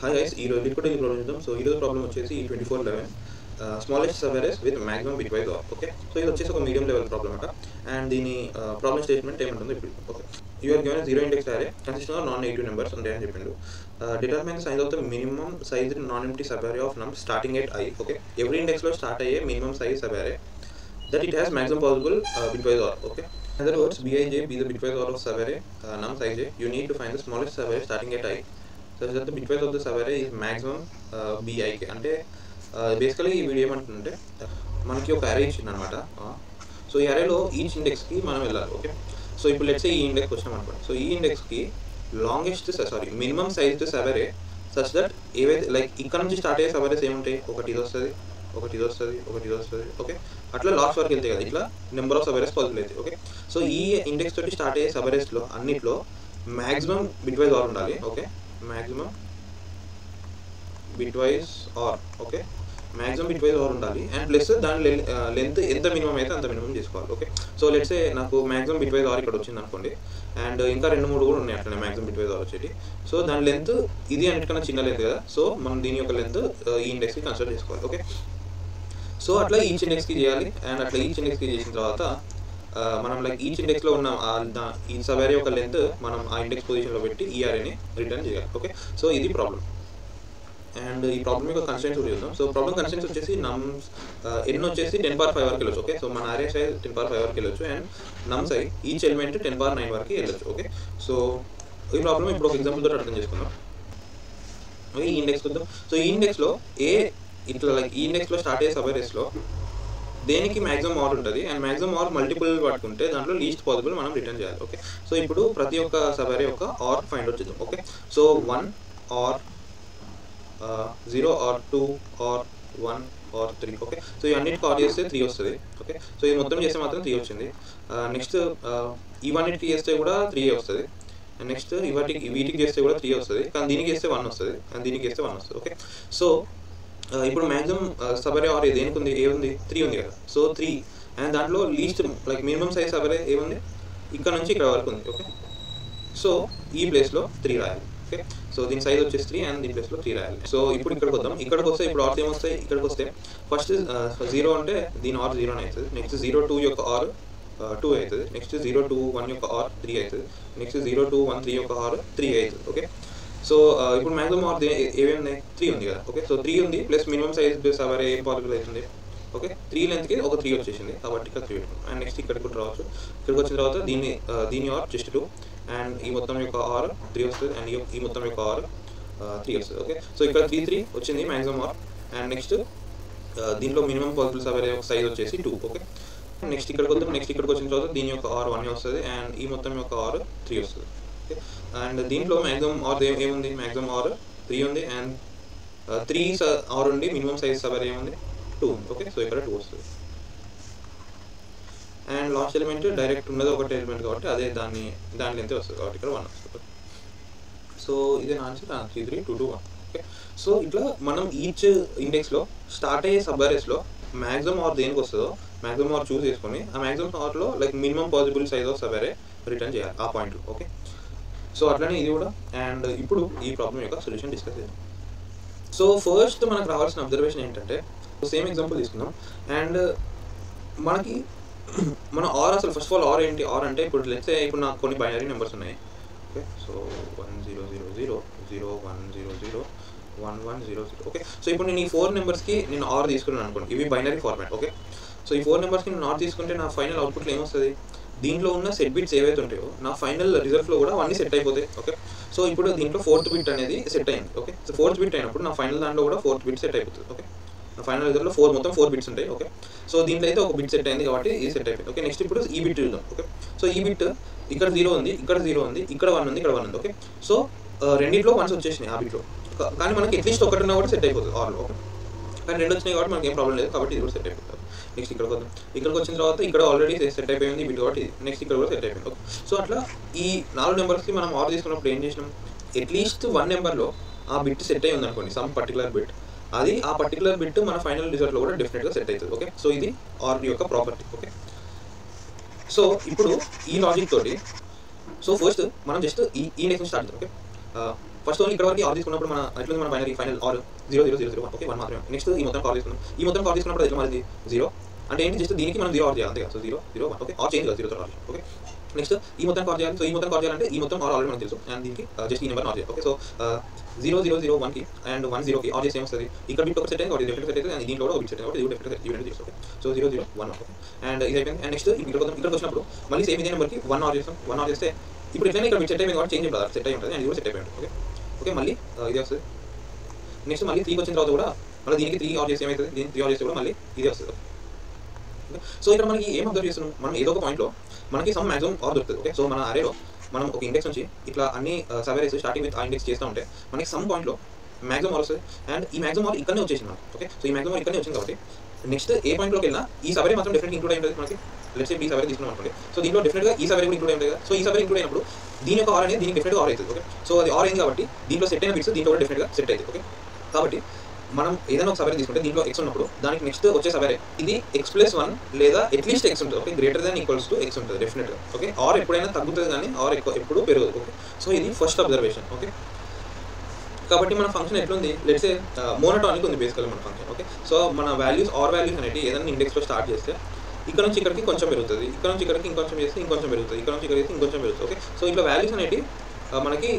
Hi guys, liquid problem. So this problem is E2411 smallest sub-arrays with maximum bitwise OR. Okay, so this is a medium level problem and the problem statement okay. You are given a zero index array consisting of non-negative numbers and determine the size of the minimum size non-empty sub-array of num starting at I. Okay, every index will start a minimum size sub-array that it has maximum possible bitwise OR. Okay, in other words, Bij be the bitwise OR of sub-array num size j. You need to find the smallest sub-array starting at I such that the bitwise of the sub-array is maximum Bik. అంటే basically ఈ video ఏమంటుందంటే మనకి ఒక అరే ఇచ్చింది అనమాట. So ఈ అరేలో each ఇండెక్స్కి మనం వెళ్ళాలి. ఓకే, సో ఇప్పుడు లెట్స్ ఈ ఇండెక్స్ వచ్చినాం అనుకోండి. సో ఈ ఇండెక్స్కి మినిమం సైజ్ సబరే సచ్ దట్ ఏవైతే లైక్ ఇక్కడ నుంచి స్టార్ట్ అయ్యే సబరేస్ ఏముంటాయి, ఒకటి ఇది వస్తుంది, ఒకటి ఇది వస్తుంది, ఒకటి ఇది వస్తుంది. ఓకే, అట్లా లాస్ట్ వరకు వెళ్తాయి కదా, ఇట్లా నెంబర్ ఆఫ్ సబరేస్ పాసిబుల్ అవుతాయి. ఓకే, సో ఈ ఇండెక్స్ తోటి స్టార్ట్ అయ్యే సబరేస్లో అన్నిట్లో మ్యాక్సిమం బిట్వైజ్ ఆర్ ఉండాలి. Okay, maximum bitwise or, okay, maximum bitwise or ఉండాలి అండ్ ప్లస్ దాని లెంత్ ఎంత మినిమం అయితే అంత మినిమం చేసుకోవాలి. ఓకే, సో లెట్స్ సే నాకు మ్యాక్సిమం బిట్వైజ్ ఆర్ ఇక్కడ వచ్చింది అనుకోండి అండ్ ఇంకా 2-3 కూడా ఉన్నాయి అట్లనే మ్యాక్సిమం బిట్వైజ్ ఆర్ వచ్చేటి. సో దాని లెంత్ ఇది అన్నిటికన్నా చిన్న లెంత్ కదా, సో మనం దీని యొక్క లెంత్ ఈ ఇండెక్స్కి కన్సిడర్ చేసుకోవాలి. ఓకే, సో అట్లా ఈచ్ ఇండెక్స్కి చేయాలి అండ్ అట్లా ఈచ్ ఇండెక్స్కి చేసిన తర్వాత మనం లైక్ ఈచ్ ఇండెక్స్లో ఉన్న ఈ సబ్-అరే యొక్క లెంత్ మనం ఆ ఇండెక్స్ పొజిషన్లో పెట్టి ఈ అరేని రిటర్న్ చేయాలి. ఓకే, సో ఇది ప్రాబ్లం అండ్ ఈ ప్రాబ్లం యొక్క కన్స్ట్రెంట్స్ కూడా చూద్దాం. సో ప్రాబ్లం కన్స్ట్రెంట్స్ వచ్చేసి నమ్స్ ఎన్ వచ్చేసి 10⁵ వరకు వెళ్ళొచ్చు. ఓకే, సో మన అరే సైజ్ 10⁵ వరకు వెళ్ళొచ్చు అండ్ నమ్ సైజ్ ఈచ్ ఎలిమెంట్ 10⁹ వరకు వెళ్ళొచ్చు. ఓకే, సో ఈ ప్రాబ్లం ఇప్పుడు ఒక ఎగ్జాంపుల్ తోటి అర్థం చేసుకుందాం. ఈ ఇండెక్స్ చూద్దాం. సో ఈ ఇండెక్స్లో ఇట్లా లైక్ ఈ ఇండెక్స్లో స్టార్ట్ అయ్యే సబరేస్లో దేనికి మ్యాక్సిమం ఆర్ ఉంటుంది అండ్ మ్యాక్సిమం ఆర్ మల్టిపుల్ పట్టుకుంటే దాంట్లో లీస్ట్ పాసిబుల్ మనం రిటర్న్ చేయాలి. ఓకే, సో ఇప్పుడు ప్రతి ఒక్క సబరే యొక్క ఆర్ ఫైండ్ అవుట్ చేద్దాం. Okay, so 1 or 0 or 2 or 1 or 3. Okay, so ఈ అన్నిటికి ఆర్ చేస్తే 3 వస్తుంది. ఓకే, సో ఇది మొత్తం చేస్తే మాత్రం 3 వచ్చింది. నెక్స్ట్ ఇవన్నిటికి చేస్తే కూడా 3 వస్తుంది. నెక్స్ట్ వీటికి చేస్తే కూడా 3 వస్తుంది, కానీ దీనికి చేస్తే 1 వస్తుంది అండ్ దీనికి చేస్తే 1 వస్తుంది. ఓకే, సో ఇప్పుడు మ్యాక్సిమం సబరే ఆర్ దేనికి ఉంది, ఏముంది 3 ఉంది కదా, సో 3 అండ్ దాంట్లో లీస్ట్ లైక్ మినిమం సైజ్ సబరే ఏముంది, ఇక్కడ నుంచి ఇక్కడ వరకు ఉంది. ఓకే, సో ఈ ప్లేస్లో 3 రాయాలి. ఓకే, సో దీని సైజ్ వచ్చేసి 3 అండ్ దీని ప్లేస్లో 3 రాయాలి. సో ఇప్పుడు ఇక్కడికి వద్దాం. ఇక్కడికి వస్తే ఇప్పుడు ఆర్స్ ఏమొస్తాయి, ఇక్కడికి వస్తే ఫస్ట్ 0 అంటే దీని ఆర్ 0 అవుతుంది. నెక్స్ట్ 0-2 యొక్క ఆర్ 2 అవుతుంది. నెక్స్ట్ 0-2-1 యొక్క ఆర్ 3 అవుతుంది. నెక్స్ట్ 0-2-1-3 యొక్క ఆర్ 3 అవుతుంది. ఓకే, సో ఇప్పుడు మ్యాక్సిమం ఆర్ ఏమేమి 3 ఉంది కదా. ఓకే, సో 3 ఉంది ప్లస్ మినిమం సైజ్ సబరే ఏం పాసిబుల్ అవుతుంది. ఓకే, 3 లెంత్కి ఒక 3 వచ్చేసింది కాబట్టి ఇక్కడ 3 పెట్టుకున్నాం అండ్ నెక్స్ట్ ఇక్కడికి కూడా రావచ్చు. ఇక్కడికి వచ్చిన తర్వాత దీని ఆర్ జస్ట్ 2 అండ్ ఈ మొత్తం యొక్క ఆర్ 3 వస్తుంది అండ్ ఈ మొత్తం యొక్క ఆర్ 3 వస్తుంది. ఓకే, సో ఇక్కడ 3 వచ్చింది మ్యాక్సిమం ఆర్ అండ్ నెక్స్ట్ దీంట్లో మినిమం పాసిబుల్ సబరే సైజ్ వచ్చేసి 2. ఓకే, నెక్స్ట్ ఇక్కడికి వద్దాం. నెక్స్ట్ ఇక్కడికి వచ్చిన తర్వాత దీని యొక్క ఆర్ 1 వస్తుంది అండ్ ఈ మొత్తం యొక్క ఆర్ 3 వస్తుంది. ఓకే, అండ్ దీంట్లో మ్యాక్సిమం ఆర్ ఏముంది, మ్యాక్సిమం ఆర్ 3 ఉంది అండ్ 3 ఆర్ ఉండి మినిమం సైజ్ సబరే ఏముంది 2 ఉంది. ఓకే, సో ఇక్కడ 2 వస్తుంది అండ్ లాస్ట్ ఎలిమెంట్ డైరెక్ట్ ఉన్నది ఒకటి ఎలిమెంట్ కాబట్టి అదే దాని లెంత్ వస్తుంది కాబట్టి ఇక్కడ 1 వస్తుంది. సో ఇదే ఆన్సర్ 3 3 2 2 1. ఓకే, సో ఇట్లా మనం ఈచ్ ఇండెక్స్లో స్టార్ట్ అయ్యే సబరేస్లో మ్యాక్సిమం ఆర్ దేనికి వస్తుందో మ్యాక్సిమం ఆర్ చూస్ చేసుకొని ఆ మ్యాక్సిమం ఆర్లో like minimum possible size of subarray return చేయాలి ఆ పాయింట్లో. ఓకే, సో అట్లనే ఇది కూడా అండ్ ఇప్పుడు ఈ ప్రాబ్లం యొక్క సొల్యూషన్ డిస్కస్ చేద్దాం. సో ఫస్ట్ మనకు రావాల్సిన అబ్జర్వేషన్ ఏంటంటే సేమ్ ఎగ్జాంపుల్ తీసుకుందాం అండ్ మనకి మన ఆర్ అసలు ఫస్ట్ ఆఫ్ ఆల్ ఆర్ ఏంటి, ఆర్ అంటే ఇప్పుడు లెట్స్ సే ఇప్పుడు నాకు కొన్ని బైనరీ నెంబర్స్ ఉన్నాయి. ఓకే, సో 1000 1100 ఓకే, సో ఇప్పుడు నేను ఈ 4 నెంబర్స్కి నేను ఆర్ తీసుకున్నాను అనుకోండి, ఇవి బైనరీ ఫార్మాట్. ఓకే, సో ఈ 4 నెంబర్స్కి నేను ఆర్ తీసుకుంటే నా ఫైనల్ అవుట్పుట్లో ఏమొస్తుంది, దీంట్లో ఉన్న సెట్ బిట్స్ ఏవైతే ఉంటాయో నా ఫైనల్ రిజల్ట్లో కూడా అవన్నీ సెట్ అయిపోతాయి. ఓకే, సో ఇప్పుడు దీంట్లో 4th బిట్ అనేది సెట్ అయింది. ఓకే, సో 4th బిట్ అయినప్పుడు నా ఫైనల్ దాంట్లో కూడా 4th బిట్ సెట్ అయిపోతుంది. ఓకే, నా ఫైనల్ రిజల్ట్లో మొత్తం 4 బిట్స్ ఉంటాయి. ఓకే, సో దీంట్లో అయితే ఒక బిట్ సెట్ అయింది కాబట్టి ఇది సెట్ అయిపోయింది. ఓకే, నెక్స్ట్ ఇప్పుడు ఈ బిట్ చూద్దాం. ఓకే, సో ఈ బిట్ ఇక్కడ 0 ఉంది, ఇక్కడ 0 ఉంది, ఇక్కడ 1 ఉంది, ఇక్కడ 1 ఉంది. ఓకే, సో రెండింటిలో 1s వచ్చేసినాయి ఆ బిట్లో, కానీ మనకి అట్లీస్ట్ ఒకటి ఉన్నా కూడా సెట్ అయిపోతుంది ఆర్లో. ఓకే, కానీ 2 వచ్చినాయి కాబట్టి మనకి ఏం ప్రాబ్లం లేదు కాబట్టి ఇది కూడా సెట్ అయిపోతుంది. నెక్స్ట్ ఇక్కడికి వద్దాం. ఇక్కడికి వచ్చిన తర్వాత ఇక్కడ ఆల్రెడీ సెట్ అయిపోయింది బిట్ కాబట్టి నెక్స్ట్ ఇక్కడ కూడా సెట్ అయిపోయింది. ఓకే, సో అట్లా ఈ 4 నెంబర్స్కి మనం ఆర్ తీసుకున్నప్పుడు ఏం చేసినాం, అట్లీస్ట్ 1 నెంబర్లో ఆ బిట్ సెట్ అయ్యి ఉంది అనుకోండి, సమ్ పర్టికులర్ బిట్, అది ఆ పర్టికులర్ బిట్ మన ఫైనల్ రిజల్ట్లో కూడా డెఫినెట్గా సెట్ అవుతుంది. ఓకే, సో ఇది ఆర్ యొక్క ప్రాపర్టీ. ఓకే, సో ఇప్పుడు ఈ లాజిక్ తోటి సో ఫస్ట్ మనం జస్ట్ ఈ ఇండెక్స్ స్టార్ట్ చేద్దాం. ఓకే, ఫస్ట్ ఓన్లీ ఇక్కడ వరకు ఆర్ తీసుకున్నప్పుడు మన ఎట్లా మన బైనరీ ఫైనల్ ఆర్ 0 0 0 0 1 ఓకే 1 మాత్రమే. నెక్స్ట్ ఈ మొత్తం కాల్ తీసుకున్నాం, ఈ మొత్తం కాల్ తీసుకున్నప్పుడు ఎట్లా మనది 0 అంటే ఏంటి, జస్ట్ దీనికి మనం 0 ఆర్ చేయాలి అంతే కదా. సో 0 0 1 ఓకే, ఆర్ చేంజ్ కదా 0 తో ఆర్. ఓకే నెక్స్ట్ ఈ మొత్తం కాల్ చేయాలి. సో ఈ మొత్తం కాల్ చేయాలంటే ఈ మొత్తం ఆర్ ఆల్రెడీ మనకు తెలుసు అండ్ దీనికి జస్ట్ ఈ నెంబర్ ఆర్ చేయాలి. ఓకే సో 0 0 0 1 కి అండ్ 1 0 కి ఆర్ చేస్తే ఏమొస్తుంది, ఇక్కడ బిట్ ఒకటి సెట్ అయింది, ఒకటి డెఫినెట్ సెట్ అయింది, అండ్ దీంట్లో కూడా ఒక బిట్ సెట్ అయింది, ఒకటి డెఫినెట్ ఈవెంట్ చేస్తాం. ఓకే సో 0 0 1 ఓకే అండ్ ఇది అయిపోయింది. అండ్ నెక్స్ట్ ఇక్కడికి వచ్చినప్పుడు మళ్ళీ సేమ్ ఇదే నెంబర్కి 1 ఆర్ చేస్తాం. 1 ఆర్ చేస్తే ఇప్పుడు ఎట్లయినా ఇక్కడ బిట్ సెట్ అయిపోయింది కాబట్టి చేంజ్ అయిపోతుంది, సెట్ అయి ఉంటుంది అండ్ ఇది కూడా సెట్ అయిపోయింది. ఓకే ఓకే మళ్ళీ ఇది వస్తుంది. నెక్స్ట్ మళ్ళీ 3 వచ్చిన తర్వాత కూడా మళ్ళీ దీనికి 3 ఆర్ చేస్తే ఏమవుతుంది, దీనికి 3 ఆర్ చేస్తే కూడా మళ్ళీ ఇది వస్తుంది. సో ఇక్కడ మనకి ఏం అబ్జర్వ్ చేస్తున్నాం, మనం ఏదో ఒక పాయింట్లో మనకి సమ్ మ్యాక్సిమం ఆర్ దొరుకుతుంది. ఓకే సో మన అరేలో మనం ఒక ఇండెక్స్ నుంచి ఇట్లా అన్ని సర్వేస్ స్టార్టింగ్ విత్ ఆ ఇండెక్స్ చేస్తూ ఉంటే మనకి సమ్ పాయింట్లో మ్యాక్సిమం ఆర్ వస్తుంది అండ్ ఈ మ్యాక్సిమం ఆర్ ఇక్కడనే వచ్చేసింది మనకి. ఓకే సో ఈ మ్యాక్సిమం ఆర్ ఇక్కడనే వచ్చింది కాబట్టి నెక్స్ట్ ఏ పాయింట్లోకి వెళ్ళినా ఈ సర్వే మాత్రం డెఫినెట్గా ఇంక్లూడ్ అయి ఉంటుంది మనకి. లెట్స్ సే ఈ సర్వే తీసుకున్నాం అనుకోండి, సో దీంట్లో డెఫినెట్గా ఈ సర్వే కూడా ఇంక్లూడ్ అయి ఉంటుంది కదా. సో ఈ సర్వే ఇంక్లూడ్ అయినప్పుడు దీని యొక్క ఆర్ అనేది దీనికి డెఫినెట్గా ఆర్ అవుతుంది. ఓకే సో అది ఆర్ అయింది కాబట్టి దీంట్లో సెట్ అయిన బిట్స్ దీంట్లో కూడా డెఫినెట్గా సెట్ అవుతుంది. ఓకే కాబట్టి మనం ఏదైనా ఒక సర్వే తీసుకుంటే దీంట్లో ఎక్స్ ఉన్నప్పుడు దానికి నెక్స్ట్ వచ్చే సర్వే ఇది x+1 లేదా అట్లీస్ట్ ఎక్స్ ఉంటుంది. Okay greater than equals to X ఉంటుంది డెఫినెట్గా. ఓకే ఆర్ ఎప్పుడైనా తగ్గుతుంది కానీ ఆర్ ఎప్పుడు పెరగదు. ఓకే సో ఇది ఫస్ట్ అబ్జర్వేషన్. ఓకే కాబట్టి మన ఫంక్షన్ ఎట్లుంది, లెట్స్ సే మోనోటానిక్ ఉంది బేసికల్గా మన ఫంక్షన్. ఓకే సో మన వాల్యూస్ ఆర్ వాల్యూస్ అనేవి ఏదైనా ఇండెక్స్లో స్టార్ట్ చేస్తే ఇక్కడ నుంచి ఇక్కడికి కొంచెం పెరుగుతుంది, ఇక్కడ నుంచి ఇక్కడికి ఇంకొంచెం చేస్తే ఇంకొంచెం పెరుగుతుంది, ఇక్కడ నుంచి ఇక్కడికి ఇంకొంచెం పెరుగుతుంది. ఓకే సో ఇట్లా వాల్యూస్ అనేవి మనకి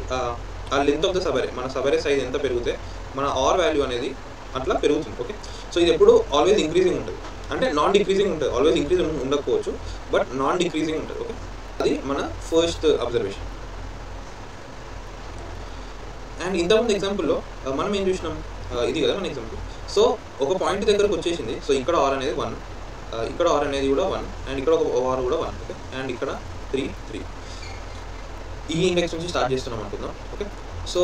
ఆ లెంత్ ఆఫ్ ద సబరే, మన సబరే సైజ్ ఎంత పెరిగితే మన ఆర్ వాల్యూ అనేది అట్లా పెరుగుతుంది. ఓకే సో ఇది ఎప్పుడు ఆల్వేస్ ఇంక్రీజింగ్ ఉంటుంది, అంటే నాన్ డిక్రీజింగ్ ఉంటుంది. ఆల్వేస్ ఇంక్రీజ్ ఉండకపోవచ్చు బట్ నాన్ డిక్రీజింగ్ ఉంటుంది. ఓకే అది మన ఫస్ట్ అబ్జర్వేషన్. అండ్ ఇంతకుముందు ఎగ్జాంపుల్లో మనం ఏం చూసినాం, ఇది కదా మన ఎగ్జాంపుల్. సో ఒక పాయింట్ దగ్గరకు వచ్చేసింది, సో ఇక్కడ ఆర్ అనేది 1, ఇక్కడ ఆర్ అనేది కూడా 1 అండ్ ఇక్కడ ఒక ఆర్ కూడా 1. ఓకే అండ్ ఇక్కడ 3 3 ఈ ఇండెక్స్ నుంచి స్టార్ట్ చేస్తున్నాం అనుకుందాం. ఓకే సో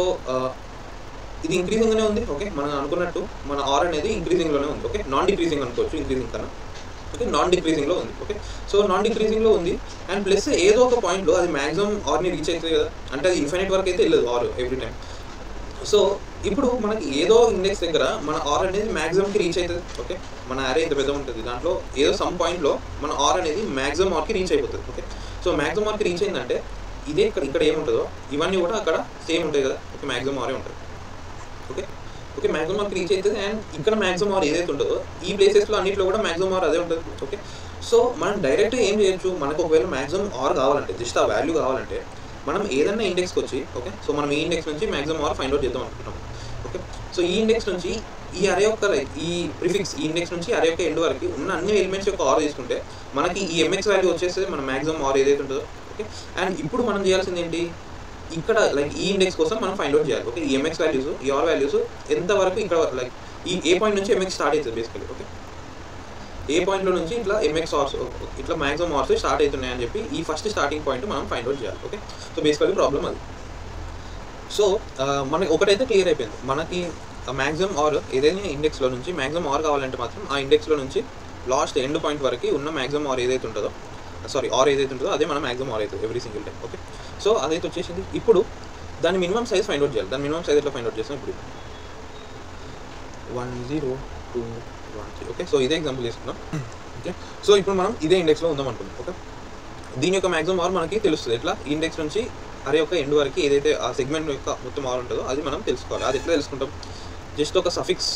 ఇది ఇంక్రీజింగ్గానే ఉంది. ఓకే మనం అనుకున్నట్టు మన ఆర్ అనేది ఇంక్రీజింగ్లోనే ఉంది. ఓకే నాన్ డిక్రీజింగ్ అనుకోవచ్చు, ఇంక్రీజింగ్ కన్నా. ఓకే నాన్ డిక్రీజింగ్లో ఉంది. ఓకే సో నాన్ డిక్రీజింగ్లో ఉంది అండ్ ప్లస్ ఏదో ఒక పాయింట్లో అది మ్యాక్సిమం ఆర్ని రీచ్ అవుతుంది కదా, అంటే అది ఇన్ఫైనైట్ వరకు అయితే వెళ్ళదు ఆర్ ఎవ్రీ టైం. సో ఇప్పుడు మనకి ఏదో ఇండెక్స్ దగ్గర మన ఆర్ అనేది మ్యాక్సిమంకి రీచ్ అవుతుంది. ఓకే మన అరే ఇంత పెద్ద ఉంటుంది, దాంట్లో ఏదో సమ్ పాయింట్లో మన ఆర్ అనేది మ్యాక్సిమం ఆర్కి రీచ్ అయిపోతుంది. ఓకే సో మ్యాక్సిమం ఆర్కి రీచ్ అయిందంటే ఇదే ఇక్కడ ఏముంటుందో ఇవన్నీ కూడా అక్కడ సేమ్ ఉంటాయి కదా. ఓకే మ్యాక్సిమం ఆరే ఉంటుంది. ఓకే ఓకే మ్యాక్సిమం ఆర్కి రీచ్ అవుతుంది అండ్ ఇక్కడ మ్యాక్సిమం ఆర్ ఏదైతే ఉంటుందో ఈ ప్లేసెస్లో అన్నింటిలో కూడా మ్యాక్సిమం ఆర్ అదే ఉంటుంది. ఓకే సో మనం డైరెక్ట్గా ఏం చేయొచ్చు, మనకు ఒకవేళ మ్యాక్సిమం ఆర్ కావాలంటే, జస్ట్ ఆ వాల్యూ కావాలంటే మనం ఏదైనా ఇండెక్స్కి వచ్చి, ఓకే సో మనం ఈ ఇండెక్స్ నుంచి మ్యాక్సిమం ఆర్ ఫైండ్ అవుట్ చేద్దాం అనుకుంటాం. ఓకే సో ఈ ఇండెక్స్ నుంచి ఈ అరే యొక్క ఈ ప్రిఫిక్స్ ఈ ఇండెక్స్ నుంచి అరే యొక్క ఎండ్ వరకు ఉన్న అన్ని ఎలిమెంట్స్ యొక్క ఆర్ తీసుకుంటే మనకి ఈ ఎంఎక్స్ వాల్యూ వచ్చేస్తే మన మ్యాక్సిమం ఆర్ ఏదైతే ఉంటుందో. ఓకే అండ్ ఇప్పుడు మనం చేయాల్సింది ఏంటి, ఇక్కడ లైక్ ఈ ఇండెక్స్ కోసం మనం ఫైండ్ అవుట్ చేయాలి. ఓకే ఈ ఎంఎక్స్ వాల్యూస్ ఈ ఆర్ వాల్యూస్ ఎంతవరకు ఇక్కడ లైక్ ఈ ఏ పాయింట్ నుంచి ఎంఎక్స్ స్టార్ట్ అవుతుంది బేసికలీ. ఓకే ఏ పాయింట్లో నుంచి ఇట్లా ఎంఎక్స్ ఆర్స్ ఇట్లా మ్యాక్సిమం ఆర్స్ స్టార్ట్ అవుతున్నాయి అని చెప్పి ఈ ఫస్ట్ స్టార్టింగ్ పాయింట్ మనం ఫైండ్ అవుట్ చేయాలి. ఓకే సో బేసికలీ ప్రాబ్లం అది. సో మనకి ఒకటైతే క్లియర్ అయిపోయింది, మనకి మ్యాక్సిమం ఆర్ ఏదైనా ఇండెక్స్లో నుంచి మ్యాక్సిమం ఆర్ కావాలంటే మాత్రం ఆ ఇండెక్స్లో నుంచి లాస్ట్ ఎండ్ పాయింట్ వరకు ఉన్న మ్యాక్సిమం ఆర్ ఏదైతే ఉంటుందో, ఆర్ ఏదైతే ఉంటుందో అదే మనం మ్యాక్సిమం ఆర్ అవుతుంది every single time. Okay so అదైతే వచ్చేసింది. ఇప్పుడు దాని మినిమం సైజ్ ఫైండ్ అవుట్ చేయాలి. దాని మినిమం సైజ్ ఎట్లా ఫైండ్ అవుట్ చేస్తాం, ఇప్పుడు 1 0 2 1 3. ఓకే సో ఇదే ఎగ్జాంపుల్ తీసుకున్నాం. ఓకే సో ఇప్పుడు మనం ఇదే ఇండెక్స్లో ఉందాం అనుకుంటాం. ఓకే దీని యొక్క మ్యాక్సిమం ఆర్ మనకి తెలుస్తుంది ఎట్లా, ఇండెక్స్ నుంచి అరే యొక్క ఎండ్ వరకు ఏదైతే ఆ సెగ్మెంట్ యొక్క మొత్తం ఆర్ ఉంటుందో అది మనం తెలుసుకోవాలి. అది ఎట్లా తెలుసుకుంటాం, జస్ట్ ఒక సఫిక్స్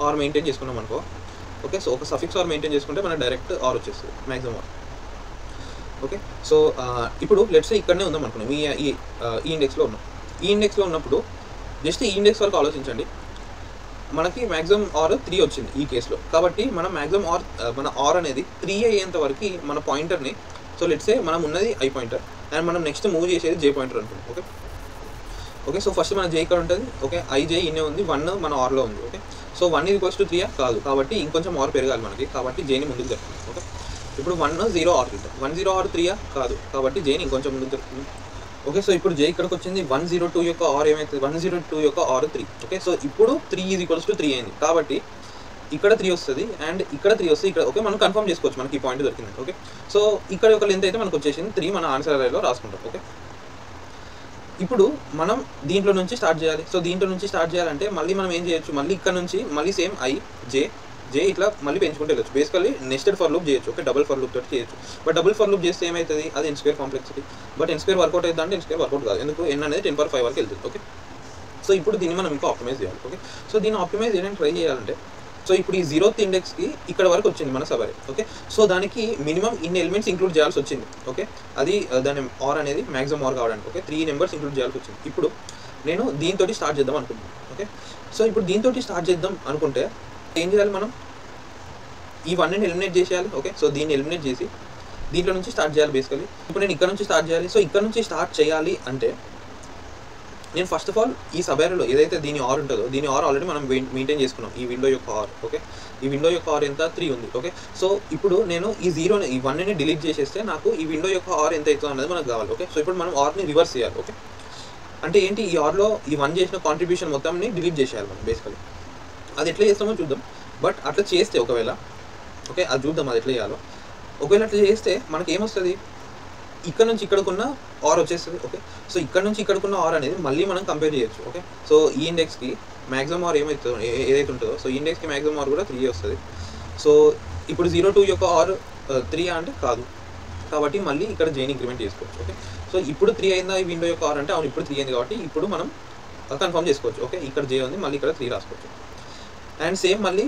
ఆర్ మెయింటైన్ చేసుకున్నాం అనుకో. ఓకే సో ఒక సఫిక్స్ ఆర్ మెయింటైన్ చేసుకుంటే మనకు డైరెక్ట్ ఆర్ వచ్చేస్తుంది మ్యాక్సిమం ఆర్. ఓకే సో ఇప్పుడు లెట్స్ ఇక్కడనే ఉందాం అనుకున్నాం, ఈ ఇండెక్స్లో ఉన్నాం. ఈ ఇండెక్స్లో ఉన్నప్పుడు జస్ట్ ఈ ఇండెక్స్ వరకు ఆలోచించండి, మనకి మ్యాక్సిమం ఆర్ 3 వచ్చింది ఈ కేసులో. కాబట్టి మనం మ్యాక్సిమం ఆర్ మన ఆర్ అనేది 3 అయ్యేంత వరకు మన పాయింటర్ని, సో లెట్స్ సే మనం ఉన్నది ఐ పాయింటర్ అండ్ మనం నెక్స్ట్ మూవ్ చేసేది జే పాయింటర్ అనుకుంటాం. ఓకే ఓకే సో ఫస్ట్ మన జే ఇక్కడ ఉంటుంది. ఓకే ఐ జే ఇన్నే ఉంది, 1 మన ఆర్లో ఉంది. ఓకే సో 1 = 3 కాదు, కాబట్టి ఇంకొంచెం ఆర్ పెరగాలి మనకి, కాబట్టి జేని ముందుకు జరుగుతుంది. ఓకే ఇప్పుడు 1 0 ఆర్ 1 0 ఆర్ 3 కాదు, కాబట్టి జేని ఇంకొంచెం ముందుకు జరుగుతుంది. ఓకే సో ఇప్పుడు జే ఇక్కడికి వచ్చింది, 102 యొక్క ఆర్ ఏమవుతుంది, 102 యొక్క ఆర్ 3. ఓకే సో ఇప్పుడు 3 = 3 అయింది, కాబట్టి ఇక్కడ 3 వస్తుంది అండ్ ఇక్కడ 3 వస్తుంది ఇక్కడ. ఓకే మనం కన్ఫర్మ్ చేసుకోవచ్చు మనకి ఈ పాయింట్ దొరికింది. ఓకే సో ఇక్కడ ఒక లెంత్ అయితే మనకు వచ్చేసింది 3, మన ఆన్సర్ అరేలో రాసుకుంటాం. ఓకే ఇప్పుడు మనం దీంట్లో నుంచి స్టార్ట్ చేయాలి. సో దీంట్లో నుంచి స్టార్ట్ చేయాలంటే మళ్ళీ మనం ఏం చేయొచ్చు, మళ్ళీ ఇక్కడ నుంచి మళ్ళీ సేమ్ ఐ జే ఇట్లా మళ్ళీ పెంచుకుంటే వెళ్ళచ్చు. బేసికల్లీ నెస్టెడ్ ఫర్ లూప్ చేయొచ్చు. ఓకే డబుల్ ఫర్ లూప్ తోటి చేయొచ్చు. బట్ డబుల్ ఫర్ లూప్ చేస్తే ఏమవుతుంది, అది n² complexity. But n² work out అవుతుంది అంటే n² వర్కౌట్ కాదు, ఎందుకు n అనేది 10⁵ వరకు వెళ్తుంది. ఓకే సో ఇప్పుడు దీన్ని మనం ఇంకా ఆప్టిమైజ్ చేయాలి. ఓకే, సో దీన్ని ఆప్టిమైజ్ చేయడానికి ట్రై చేయాలంటే సో ఇప్పుడు ఈ 0th ఇండెక్స్కి ఇక్కడ వరకు వచ్చింది మన సబ్ అరే. ఓకే, సో దానికి మినిమం ఇన్ని ఎలిమెంట్స్ ఇంక్లూడ్ చేయాల్సి వచ్చింది. ఓకే, అది దాని ఆర్ అనేది మ్యాక్సిమం ఆర్ కావడానికి. ఓకే, 3 నెంబర్స్ ఇంక్లూడ్ చేయాల్సి వచ్చింది. ఇప్పుడు నేను దీంతో స్టార్ట్ చేద్దాం అనుకుంటున్నాను. ఓకే, సో ఇప్పుడు దీంతో స్టార్ట్ చేద్దాం అనుకుంటే ఏం చేయాలి, మనం ఈ 1ని ఎలిమినేట్ చేసేయాలి. ఓకే, సో దీన్ని ఎలిమినేట్ చేసి దీంట్లో నుంచి స్టార్ట్ చేయాలి బేసికలీ. ఇప్పుడు నేను ఇక్కడ నుంచి స్టార్ట్ చేయాలి. సో ఇక్కడ నుంచి స్టార్ట్ చేయాలి అంటే నేను ఫస్ట్ ఆఫ్ ఆల్ ఈ సబ్ అరేలో ఏదైతే దీని ఆర్ ఉంటుందో దీని ఆర్ ఆల్రెడీ మనం మెయింటైన్ చేసుకున్నాం, ఈ విండో యొక్క ఆర్. ఓకే, ఈ విండో యొక్క ఆర్ ఎంత 3 ఉంది. ఓకే, సో ఇప్పుడు నేను ఈ 0ని ఈ 1ని డిలీట్ చేసేస్తే నాకు ఈ విండో యొక్క ఆర్ ఎంత అవుతుందో అనేది మనకు కావాలి. ఓకే, సో ఇప్పుడు మనం ఆర్ని రివర్స్ చేయాలి. ఓకే, అంటే ఏంటి, ఈ ఆర్లో ఈ 1 చేసిన కాంట్రిబ్యూషన్ మొత్తంని డిలీట్ చేసేయాలి మనం బేసికలీ. అది ఎట్లా చేస్తామో చూద్దాం. బట్ అట్లా చేస్తే ఒకవేళ, ఓకే అది చూద్దాం అది ఎట్లా చేయాలో. ఒకవేళ అట్లా చేస్తే మనకి ఏమొస్తుంది, ఇక్కడ నుంచి ఇక్కడికున్న ఆర్ వచ్చేస్తుంది. ఓకే, సో ఇక్కడ నుంచి ఇక్కడికున్న ఆర్ అనేది మళ్ళీ మనం కంపేర్ చేయొచ్చు. ఓకే, సో ఈ ఇండెక్స్కి మ్యాక్సిమం ఆర్ ఏదైతే ఉంటుందో సో ఈ ఇండెక్స్కి మ్యాక్సిమం ఆర్ కూడా 3 వస్తుంది. సో ఇప్పుడు 02 యొక్క ఆర్ 3 అంటే కాదు, కాబట్టి మళ్ళీ ఇక్కడ జైన్ ఇంక్రిమెంట్ చేసుకోవచ్చు. ఓకే, సో ఇప్పుడు 3 అయిందా ఈ విండో యొక్క ఆర్ అంటే, అవును ఇప్పుడు 3 అయింది కాబట్టి ఇప్పుడు మనం కన్ఫర్మ్ చేసుకోవచ్చు. ఓకే, ఇక్కడ జే ఉంది, మళ్ళీ ఇక్కడ 3 రాసుకోవచ్చు. అండ్ సేమ్ మళ్ళీ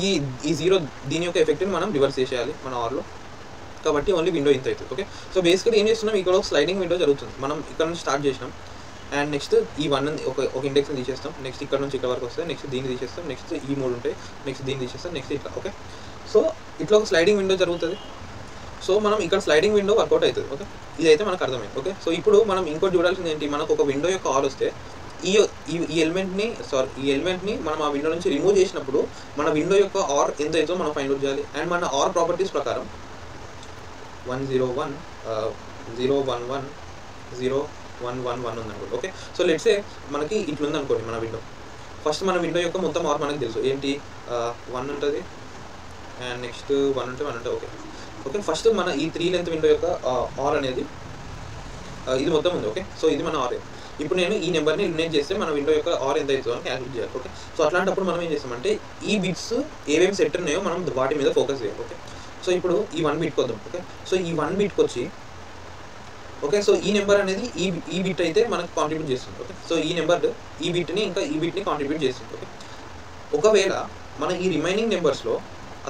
ఈ 0 దీని యొక్క ఎఫెక్ట్ని మనం రివర్స్ చేసేయాలి మన ఆర్లో, కాబట్టి ఓన్లీ విండో ఇంత అవుతుంది. ఓకే, సో బేసిక్గా ఏం చేస్తున్నాం, ఇక్కడ ఒక స్లైడింగ్ విండో జరుగుతుంది. మనం ఇక్కడ నుంచి స్టార్ట్ చేసినాం అండ్ నెక్స్ట్ ఈ 1 ఒక ఇండెక్స్ని తీసేస్తాం, నెక్స్ట్ ఇక్కడ నుంచి ఇక్కడ వరకు వస్తే నెక్స్ట్ దీన్ని తీసేస్తాం, నెక్స్ట్ ఈ 3 ఉంటాయి, నెక్స్ట్ దీన్ని తీసేస్తాం, నెక్స్ట్ ఇట్లా. ఓకే, సో ఇట్లా ఒక స్లైడింగ్ విండో జరుగుతుంది. సో మనం ఇక్కడ స్లైడింగ్ విండో వర్కౌట్ అవుతుంది. ఓకే, ఇదైతే మనకు అర్థమైంది. ఓకే, సో ఇప్పుడు మనం ఇంకోటి చూడాల్సింది ఏంటి, మనకు ఒక విండో యొక్క ఆర్ వస్తే ఈ ఎలిమెంట్ని మనం ఆ విండో నుంచి రిమూవ్ చేసినప్పుడు మన విండో యొక్క ఆర్ ఎంత అవుతుందో మనం ఫైండ్ అవుట్ చేయాలి. అండ్ మన ఆర్ ప్రాపర్టీస్ ప్రకారం 101 011 0111 ఉందనుకోండి. ఓకే, సో లెట్స్ సే మనకి ఇట్లా ఉందనుకోండి మన విండో. ఫస్ట్ మన విండో యొక్క మొత్తం ఆర్ మనకు తెలుసు ఏంటి, 1 ఉంటుంది అండ్ నెక్స్ట్ 1 ఉంటే 1 ఉంటుంది. ఓకే, ఓకే ఫస్ట్ మన ఈ 3 లెంత్ విండో యొక్క ఆర్ అనేది ఇది మొత్తం ఉంది. ఓకే, సో ఇది మన ఆర్. ఇప్పుడు నేను ఈ నెంబర్ని ఎలిమినేట్ చేస్తే మన విండో యొక్క ఆర్ ఎంత అవుతుందో అని క్యాల్కులేట్ చేయాలి. ఓకే, సో అట్లాంటప్పుడు మనం ఏం చేస్తామంటే ఈ బిట్స్ ఏమేమి సెట్ ఉన్నాయో మనం వాటి మీద ఫోకస్ చేయాలి. ఓకే, సో ఇప్పుడు ఈ 1 బిట్కి వద్దాం. ఓకే, సో ఈ 1 బిట్కి వచ్చి ఓకే, సో ఈ నెంబర్ అనేది ఈ బిట్ అయితే మనకు కాంట్రిబ్యూట్ చేస్తుంది. ఓకే, సో ఈ నెంబర్ ఈ బిట్ని ఇంకా ఈ బిట్ని కాంట్రిబ్యూట్ చేస్తుంది. ఓకే, ఒకవేళ మన ఈ రిమైనింగ్ నెంబర్స్లో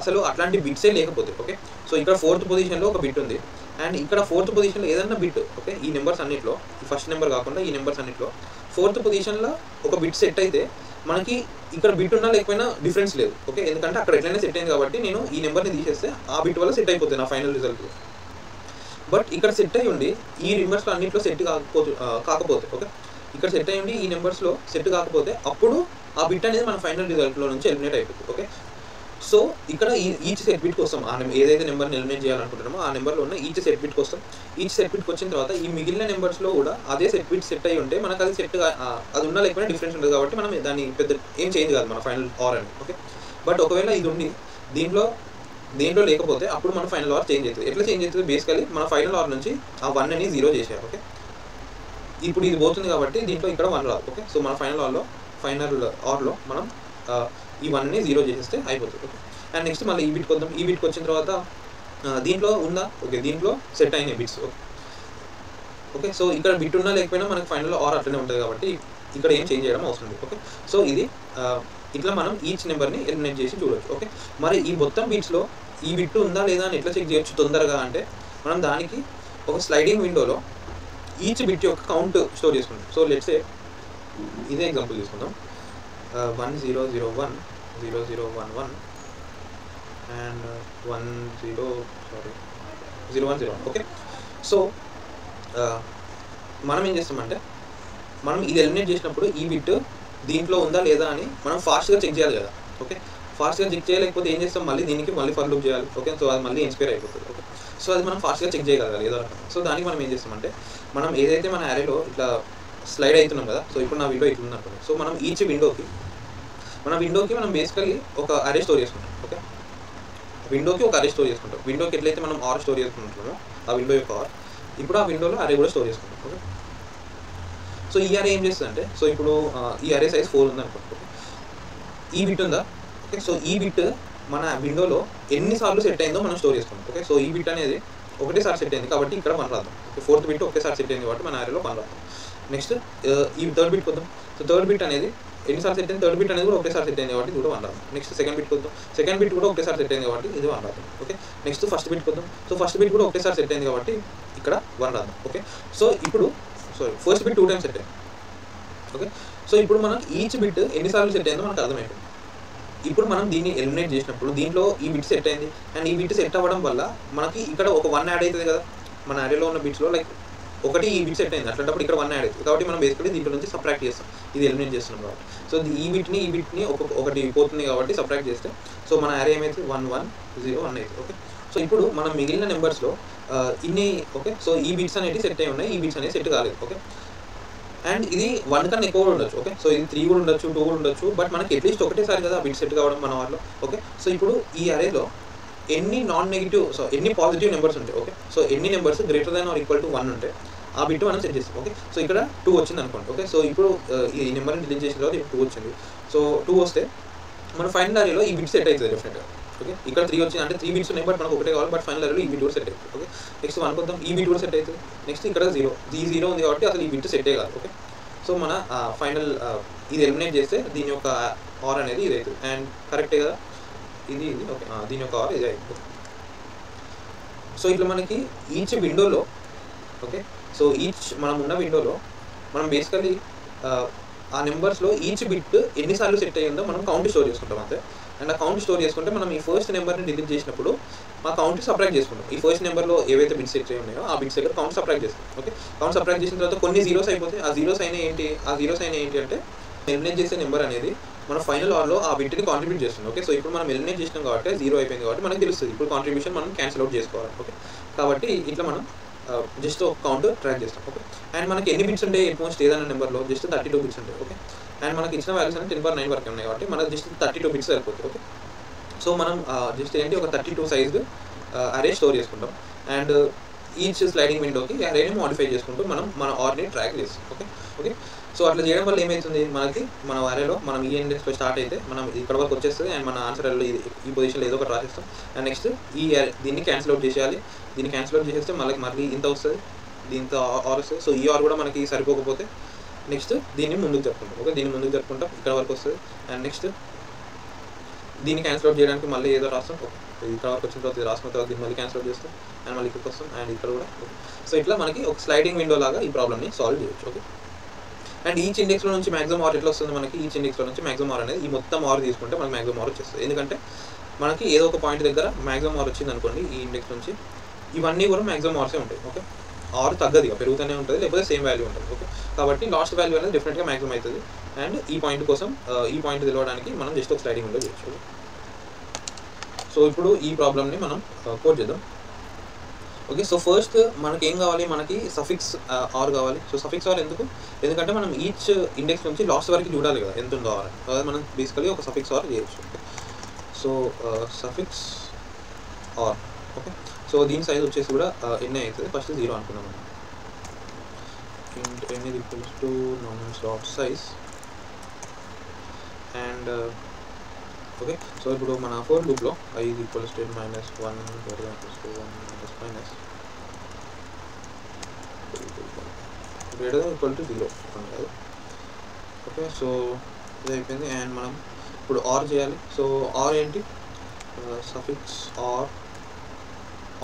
అసలు అట్లాంటి బిట్సే లేకపోతే, ఓకే సో ఇక్కడ 4th పొజిషన్లో ఒక బిట్ ఉంది అండ్ ఇక్కడ 4th పొజిషన్లో ఏదన్నా బిట్, ఓకే ఈ నెంబర్స్ అన్నిట్లో ఈ ఫస్ట్ నెంబర్ కాకుండా ఈ నెంబర్స్ అన్నిట్లో 4th పొజిషన్లో ఒక బిట్ సెట్ అయితే మనకి ఇక్కడ బిట్ ఉన్నా లేకపోయినా డిఫరెన్స్ లేదు. ఓకే, ఎందుకంటే అక్కడ ఎట్లయినా సెట్ అయింది కాబట్టి నేను ఈ నెంబర్ని తీసేస్తే ఆ బిట్ వల్ల సెట్ అయిపోతుంది నా ఫైనల్ రిజల్ట్. బట్ ఇక్కడ సెట్ అయ్యి ఉండి ఈ నెంబర్స్లో అన్నింటిలో సెట్ కాకపోతే ఓకే ఇక్కడ సెట్ అయ్యి ఉండి ఈ నెంబర్స్లో సెట్ కాకపోతే అప్పుడు ఆ బిట్ అనేది మన ఫైనల్ రిజల్ట్లో నుంచి ఎలిమినేట్ అయిపోతుంది. ఓకే, సో ఇక్కడ ఈచ్ సెట్ బిట్ కోసం ఏదైతే నెంబర్ని ఎలిమినేట్ చేయాలనుకుంటున్నామో ఆ నెంబర్లో ఉన్న ఈచ్ సెట్ బిట్ కోసం ఈచ్ సెట్ బిట్కి వచ్చిన తర్వాత ఈ మిగిలిన నెంబర్స్లో కూడా అదే సెట్ బిట్ సెట్ అయ్యి ఉంటే మనకు అది అది ఉన్నా లేకపోయినా డిఫరెన్స్ ఉంటుంది కాబట్టి మనం దాన్ని పెద్ద ఏం చేంజ్ కాదు మన ఫైనల్ ఆర్ అని. ఓకే, బట్ ఒకవేళ ఇది ఉండి దేంట్లో లేకపోతే అప్పుడు మన ఫైనల్ ఆర్ చేంజ్ అవుతుంది. ఎట్లా చేంజ్ అవుతుంది, బేసికలీ మన ఫైనల్ ఆర్ నుంచి ఆ 1ని 0 చేశారు. ఓకే, ఇప్పుడు ఇది పోతుంది కాబట్టి దీంట్లో ఇక్కడ 1 రాదు. ఓకే, సో మన ఫైనల్ ఆర్లో మనం ఈ 1ని 0 చేసేస్తే అయిపోతుంది. ఓకే, అండ్ నెక్స్ట్ మళ్ళీ ఈ బిట్కి వద్దాం. ఈ బిట్కి వచ్చిన తర్వాత దీంట్లో ఉందా, ఓకే దీంట్లో సెట్ అయినాయి బిట్స్. ఓకే, సో ఇక్కడ బిట్ ఉన్నా లేకపోయినా మనకి ఫైనల్లో ఆర్ అట్లనే ఉంటుంది కాబట్టి ఇక్కడ ఏం చేంజ్ చేయడం అవసరం లేదు. ఓకే, సో ఇది ఇట్లా మనం ఈచ్ నెంబర్ని ఎలిమినేట్ చేసి చూడవచ్చు. ఓకే, మరి ఈ మొత్తం బిట్స్లో ఈ బిట్ ఉందా లేదా అని ఎట్లా చెక్ చేయొచ్చు తొందరగా అంటే మనం దానికి ఒక స్లైడింగ్ విండోలో ఈచ్ బిట్ యొక్క కౌంట్ స్టోర్ చేసుకుంటాం. సో లెట్స్ సే ఇదే ఎగ్జాంపుల్ తీసుకుందాం, 1001 0011 and 010. ఓకే, సో మనం ఏం చేస్తామంటే మనం ఇది ఎలిమినేట్ చేసినప్పుడు ఈ బిట్ దీంట్లో ఉందా లేదా అని మనం ఫాస్ట్గా చెక్ చేయాలి కదా. ఓకే, ఫాస్ట్గా చెక్ చేయలేకపోతే ఏం చేస్తాం, మళ్ళీ ఫర్ లూప్ చేయాలి. ఓకే, సో అది మళ్ళీ ఇన్స్పైర్ అయిపోతుంది. ఓకే, సో అది మనం ఫాస్ట్గా చెక్ చేయగలగాలి ఏదో రకంగా. సో దానికి మనం ఏం చేస్తామంటే మనం ఏదైతే మన అరేలో ఇట్లా స్లైడ్ అవుతున్నాం కదా, సో ఇప్పుడు నా విండో ఇట్లా ఉంది అనుకోండి. సో మనం ఈచ్ విండోకి మనం బేసికలీ ఒక అరే స్టోర్ చేసుకుంటాం. ఓకే, విండోకి ఒక అరే స్టోర్ చేసుకుంటాం. విండోకి ఎట్లయితే మనం ఆర్ స్టోర్ చేసుకుంటున్నామో ఆ విండో యొక్క ఆర్, ఇప్పుడు ఆ విండోలో అరే కూడా స్టోర్ చేసుకుంటాం. ఓకే, సో ఈ అరే ఏం చేస్తుందంటే, సో ఇప్పుడు ఈ అరే సైజ్ 4 ఉంది అనుకోండి. ఓకే, ఈ బిట్ ఉందా, ఓకే సో ఈ బిట్ మన విండోలో ఎన్నిసార్లు సెట్ అయిందో మనం స్టోర్ చేసుకుంటాం. ఓకే, సో ఈ బిట్ అనేది ఒకటేసారి సెట్ అయింది కాబట్టి ఇక్కడ 1 రాదు. 4th బిట్ ఒకేసారి సెట్ అయింది కాబట్టి మన అరేలో 1 రాదు. నెక్స్ట్ ఈ 3rd బిట్ వద్దాం. సో థర్డ్ బిట్ అనేది ఎన్నిసార్లు సెట్ అయింది, థర్డ్ బిట్ అనేది కూడా ఒకేసారి సెట్ అయింది కాబట్టి ఇది కూడా 1 రాదు. నెక్స్ట్ సెకండ్ బిట్ కొద్దాం, సెకండ్ బిట్ కూడా ఒకేసారి సెట్ అయింది కాబట్టి ఇది 1 రాదు. ఓకే, నెక్స్ట్ ఫస్ట్ బిట్ కొద్దాం. సో ఫస్ట్ బిట్ కూడా ఒకేసారి సెట్ అయింది కాబట్టి ఇక్కడ 1 రాదు. ఓకే, సో ఇప్పుడు ఫస్ట్ బిట్ 2 టైమ్స్ సెట్ అయింది. ఓకే, సో ఇప్పుడు మనం ఈచ్ బిట్ ఎన్నిసార్లు సెట్ అయిందో మనకు అర్థమైపోయింది. ఇప్పుడు మనం దీన్ని ఎలిమినేట్ చేసినప్పుడు దీంట్లో ఈ బిట్ సెట్ అయింది అండ్ ఈ బిట్ సెట్ అవ్వడం వల్ల మనకి ఇక్కడ ఒక 1 యాడ్ అవుతుంది కదా, మన అరేలో ఉన్న బిట్స్లో లైక్ ఒకటి ఈ బిట్ సెట్ అయింది, అట్లాంటప్పుడు ఇక్కడ 1 యాడ్ అవుతుంది కాబట్టి మనం బేసికలీ దీంట్లో నుంచి సబ్ట్రాక్ట్ చేస్తాం, ఇది ఎలిమినేట్ చేస్తున్నాం కాబట్టి. సో ఈ బిట్ని ఒకటి పోతుంది కాబట్టి సబ్ట్రాక్ట్ చేస్తే సో మన అరే ఏమైతే 1 1 0 1 అవుతుంది. ఓకే, సో ఇప్పుడు మనం మిగిలిన నెంబర్స్లో ఇన్ని ఓకే, సో ఈ బిట్స్ అనేవి సెట్ అయి ఉన్నాయి, ఈ బిట్స్ అనేవి సెట్ కాలేదు. ఓకే, అండ్ ఇది 1 కన్నా ఎక్కువ కూడా ఉండొచ్చు. ఓకే, సో ఇది 3 కూడా ఉండొచ్చు, 2 కూడా ఉండొచ్చు, బట్ మనకి అట్లీస్ట్ ఒకటేసారి కదా బిట్ సెట్ కావడం మన వాళ్ళు. ఓకే, సో ఇప్పుడు ఈ అరేలో ఎన్ని నాన్ నెగిటివ్ ఎన్ని పాజిటివ్ నెంబర్స్ ఉంటాయి. ఓకే, సో ఎన్ని numbers greater than or equal to 1 ఉంటాయి ఆ బిట్ మనం సెట్ చేస్తాం. ఓకే, సో ఇక్కడ 2 వచ్చింది అనుకోండి. ఓకే, సో ఇప్పుడు ఈ నెంబర్ని డిలీట్ చేసిన తర్వాత ఇప్పుడు 2 వచ్చింది. సో 2 వస్తే మన ఫైనల్ అరేలో ఈ బిట్ సెట్ అవుతుంది డెఫినెట్గా. ఓకే, ఇక్కడ 3 వచ్చింది అంటే 3 బిట్స్ ఉన్నాయి బట్ మనకు ఒకటే కావాలి, బట్ ఫైనల్ అరేలో ఈ బిట్ కూడా సెట్ అవుతుంది. ఓకే, నెక్స్ట్ 1 కొద్దాం, ఈ బిట్ కూడా సెట్ అవుతుంది. నెక్స్ట్ ఇక్కడ 0 ఉంది కాబట్టి అసలు ఈ బిట్ సెట్ కాదు. ఓకే, సో మన ఫైనల్ ఇది ఎలిమినేట్ చేస్తే దీని యొక్క ఆర్ అనేది ఇది అవుతుంది అండ్ కరెక్టే కదా, ఇది ఓకే, దీని యొక్క ఆర్ ఇది అవుతుంది. సో ఇట్లా మనకి ఈచ్ విండోలో ఓకే, సో ఈచ్ మనం ఉన్న విండోలో మనం బేసికలీ ఆ నెంబర్స్లో ఈచ్ బిట్ ఎన్నిసార్లు సెట్ అయ్యిందో మనం కౌంట్ స్టోర్ చేసుకుంటాం అంతే. అండ్ ఆ కౌంట్ స్టోర్ చేసుకుంటే మనం ఈ ఫస్ట్ నెంబర్ని డిలీట్ చేసినప్పుడు మా కౌంట్ సబ్ట్రాక్ట్ చేసుకుంటాం. ఈ ఫస్ట్ నెంబర్లో ఏవైతే బిట్స్ సెట్ అయ్యి ఉన్నాయో ఆ బిట్స్ దగ్గర కౌంట్ సబ్ట్రాక్ట్ చేస్తాం. ఓకే, కౌంట్ సబ్ట్రాక్ట్ చేసిన తర్వాత కొన్ని జీరోస్ అయిపోతాయి. ఆ జీరోస్ అయినా ఏంటి అంటే ఎలిమినేట్ చేసే నెంబర్ అనేది మన ఫైనల్ ఆర్లో ఆ బిట్ని కాంట్రిబ్యూట్ చేస్తుంది. ఓకే, సో ఇప్పుడు మనం ఎలిమినేట్ చేసినాం కాబట్టి 0 అయిపోయింది కాబట్టి మనకు తెలుస్తుంది ఇప్పుడు కాంట్రిబ్యూషన్ మనం క్యాన్సిల్ అవుట్ చేసుకోవాలి. ఓకే, కాబట్టి ఇట్లా మనం జస్ట్ ఒక కౌంట్ ట్రాక్ చేస్తాం. ఓకే, అండ్ మనకి ఎన్ని బిట్స్ ఉంటాయి ఎట్మోస్ట్ ఏదైనా నెంబర్లో జస్ట్ 32 బిట్స్ ఉంటాయి. ఓకే, అండ్ మనకి ఇచ్చిన వాల్యూస్ అనేది 10⁻9 వరకు ఉన్నాయి కాబట్టి మనకు జస్ట్ 32 బిట్స్ సరిపోతుంది. ఓకే, సో మనం జస్ట్ ఏంటి ఒక 32 సైజ్ అరే స్టోర్ చేసుకుంటాం అండ్ ఈచ్ స్లైడింగ్ విండోకి అరేని మోడిఫై చేసుకుంటూ మనం మన ఆర్ని ట్రాక్ చేస్తాం. ఓకే, సో అట్లా చేయడం వల్ల ఏమవుతుంది మనకి మన అరేలో మనం ఈ ఇండెక్స్లో స్టార్ట్ అయితే మనం ఇక్కడ వరకు వచ్చేస్తుంది అండ్ మన ఆన్సర్ అరేలో ఈ పొజిషన్లో ఏదో ఒకటి రాసేస్తాం అండ్ నెక్స్ట్ దీన్ని క్యాన్సిల్ అవుట్ చేసేయాలి. దీన్ని క్యాన్సిల్ అవుట్ చేసేస్తే మళ్ళీ ఇంత వస్తుంది, దీంతో ఆర్ వస్తుంది. సో ఈ ఆర్ కూడా మనకి సరిపోకపోతే నెక్స్ట్ దీన్ని ముందుకు జరుపుకుంటాం. ఓకే, దీన్ని ముందుకు జరుపుకుంటాం ఇక్కడ వరకు వస్తుంది అండ్ నెక్స్ట్ దీన్ని క్యాన్సిల్ అవుట్ చేయడానికి మళ్ళీ ఏదో రాస్తాం. ఓకే, ఇక్కడ వరకు వచ్చిన తర్వాత రాసుకున్న తర్వాత దీన్ని మళ్ళీ క్యాన్సిల్ అవుట్ చేస్తాం అండ్ మళ్ళీ ఇక్కడికి వస్తాం అండ్ ఇక్కడ కూడా. ఓకే, సో ఇట్లా మనకి ఒక స్లైడింగ్ విండో లాగా ఈ ప్రాబ్లమ్ని సాల్వ్ చేయొచ్చు. ఓకే, అండ్ ఈచ్ ఇండెక్స్లో నుంచి మ్యాక్సిమం ఆర్ ఎట్లా వస్తుంది మనకి, ఈచ్ ఇండెక్స్లో నుంచి మ్యాక్సిమం ఆర్ అనేది ఈ మొత్తం ఆర్ తీసుకుంటే మనకి మ్యాక్సిమం ఆర్ వచ్చేస్తుంది. ఎందుకంటే మనకి ఏదో ఒక పాయింట్ దగ్గర మ్యాక్సిమం ఆర్ వచ్చింది అనుకోండి ఈ ఇండెక్స్ నుంచి, ఇవన్నీ కూడా మ్యాక్సిమం ఆర్సే ఉంటాయి. ఓకే, ఆర్ తగ్గదు ఇక పెరుగుతూనే ఉంటుంది లేకపోతే సేమ్ వాల్యూ ఉంటుంది. ఓకే, కాబట్టి లాస్ట్ వాల్యూ అనేది డెఫినెట్గా మ్యాక్సిమం అవుతుంది అండ్ ఈ పాయింట్ కోసం ఈ పాయింట్ తెలవడానికి మనం జస్ట్ ఒక స్లైడింగ్ విండో చేయొచ్చు. సో ఇప్పుడు ఈ ప్రాబ్లమ్ని మనం కోడ్ చేద్దాం. ఓకే, సో ఫస్ట్ మనకి ఏం కావాలి, మనకి సఫిక్స్ ఆర్ కావాలి. సో సఫిక్స్ ఆర్ ఎందుకంటే మనం ఈచ్ ఇండెక్స్ నుంచి లాస్ట్ వరకు చూడాలి కదా ఎంత ఉందో ఆర్, అదే మనం బేసికలీ ఒక సఫిక్స్ ఆర్ చేయొచ్చు. Okay, so suffix are. Okay, so దీని సైజ్ వచ్చేసి కూడా ఎన్ని అవుతుంది, ఫస్ట్ 0 అనుకున్నాం మనం. n is equals to nominals dot size and okay, so ఇప్పుడు మన ఫోర్ లూప్లో I is equals to n minus 1 greater than equals to 1 minus minus greater than equal to 0 అంటారు. ఓకే, సో ఇది అయిపోయింది అండ్ మనం ఇప్పుడు ఆర్ చేయాలి. So are ఏంటి, సఫిక్స్ ఆర్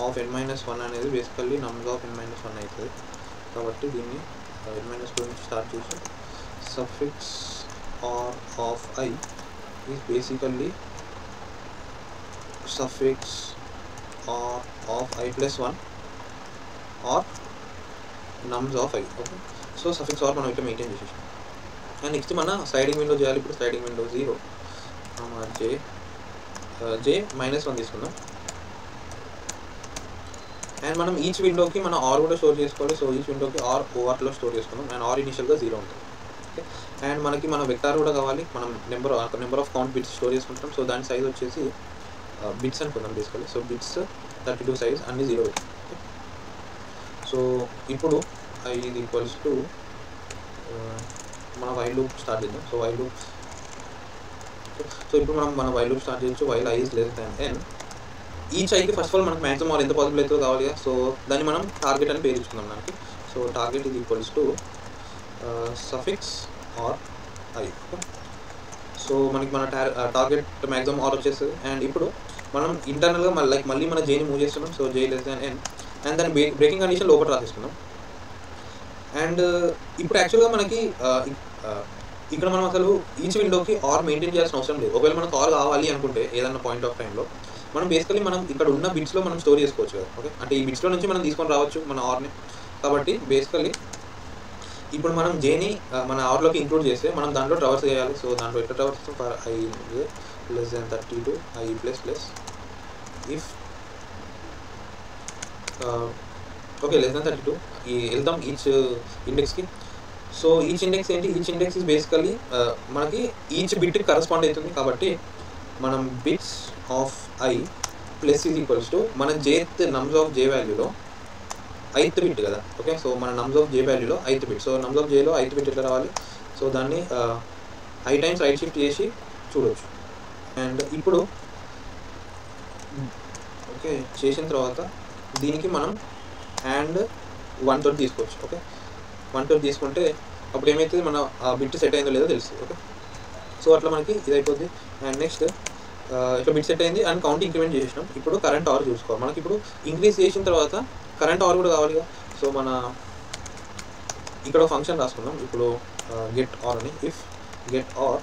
ఆఫ్ n-1 అనేది బేసికల్లీ నమ్స్ ఆఫ్ n-1 అవుతుంది కాబట్టి దీన్ని n-2 నుంచి స్టార్ట్ చేసి suffix are of I is basically suffix or of I plus 1 or nums of I. Okay, so suffix or మనం ఇట్లా మెయింటైన్ చేసేసాం అండ్ నెక్స్ట్ మన స్లైడింగ్ విండో చేయాలి. ఇప్పుడు స్లైడింగ్ విండో 0 j -1 తీసుకుందాం అండ్ మనం ఈచ్ విండోకి మన ఆర్ కూడా స్టోర్ చేసుకోవాలి. సో ఈచ్ విండోకి ఆర్ ఓవర్లో స్టోర్ చేసుకుందాం అండ్ ఆర్ ఇనిషియల్గా 0 ఉంటుంది. ఓకే, అండ్ మనకి మన వెక్టార్ కూడా కావాలి. మనం number of count bits store చేసుకుంటాం. సో దాని సైజ్ వచ్చేసి బిట్స్ అనుకుందాం బేసికలీ. సో బిట్స్ 32 సైజ్ అన్ని 0. ఓకే, సో ఇప్పుడు I is equals to మన వైల్ లూప్ స్టార్ట్ చేద్దాం. సో వైల్ లూప్, సో ఇప్పుడు మనం మన వైల్ లూప్ స్టార్ట్ చేయొచ్చు. While I is less than n, each ఐకి ఫస్ట్ ఆఫ్ ఆల్ మనకు మ్యాక్సిమం ఆర్ ఎంత పాసిబుల్ అవుతుందో కావాలి. సో దాన్ని మనం టార్గెట్ అని పేరు ఇచ్చుకుందాం దానికి. So target is equals to suffix or I. Okay, so మనకి మన టార్గెట్ మ్యాక్సిమం ఆర్ వచ్చేస్తుంది. అండ్ ఇప్పుడు మనం ఇంటర్నల్గా మళ్ళీ మన జేని మూవ్ చేస్తున్నాం. So J less than N and దాని బ్రేకింగ్ కండిషన్ లోపల రాసేస్తున్నాం. అండ్ ఇప్పుడు యాక్చువల్గా మనకి ఇక్కడ మనం అసలు ఈచ్ విండోకి ఆర్ మెయింటైన్ చేయాల్సిన అవసరం లేదు. ఒకవేళ మనకు ఆర్ కావాలి అనుకుంటే ఏదన్నా పాయింట్ ఆఫ్ టైంలో మనం బేసికలీ మనం ఇక్కడ ఉన్న బిట్స్లో మనం స్టోర్ చేసుకోవచ్చు కదా. ఓకే, అంటే ఈ బిట్స్లో నుంచి మనం తీసుకొని రావచ్చు మన ఆర్ని. కాబట్టి బేసికలీ ఇప్పుడు మనం జేని మన ఆర్లోకి ఇంక్లూడ్ చేస్తే మనం దాంట్లో ట్రావర్స్ చేయాలి. సో దాంట్లో ఎట్లా ట్రావర్స్ చేస్తాం? For I less than 32 I plus plus if okay less than 32 వెళ్తాం ఈచ్ ఇండెక్స్కి. సో ఈచ్ ఇండెక్స్ ఏంటి? ఈచ్ ఇండెక్స్ ఇస్ బేసికలీ మనకి ఈచ్ బిట్కి కరస్పాండ్ అవుతుంది. కాబట్టి మనం bits of I plus is equals to మన జేత్ నమ్స్ ఆఫ్ జే వాల్యూలో ఐత్ బిట్ కదా. ఓకే, సో మన నమ్స్ ఆఫ్ జే వాల్యూలో ith bit. So nums of జేలో ఐత్ బిట్ ఎట్లా రావాలి? సో దాన్ని ఐ టైమ్స్ రైట్ షిఫ్ట్ చేసి చూడవచ్చు. అండ్ ఇప్పుడు ఓకే చేసిన తర్వాత దీనికి మనం అండ్ 1 తోటి తీసుకోవచ్చు. ఓకే, 1 తోటి తీసుకుంటే అప్పుడు ఏమవుతుంది? మన ఆ బిట్ సెట్ అయిందో లేదో తెలుస్తుంది. ఓకే, సో అట్లా మనకి ఇది అయిపోద్ది. అండ్ నెక్స్ట్ ఇట్లా బిట్ సెట్ అయింది అండ్ కౌంట్ ఇంక్రిమెంట్ చేసినాం. ఇప్పుడు కరెంట్ ఆర్ చూసుకోవాలి. మనకి ఇప్పుడు ఇంక్రీజ్ చేసిన తర్వాత కరెంట్ ఆర్ కూడా కావాలి కదా. సో మన ఇక్కడ ఫంక్షన్ రాసుకుందాం ఇప్పుడు గెట్ ఆర్ అని. If get or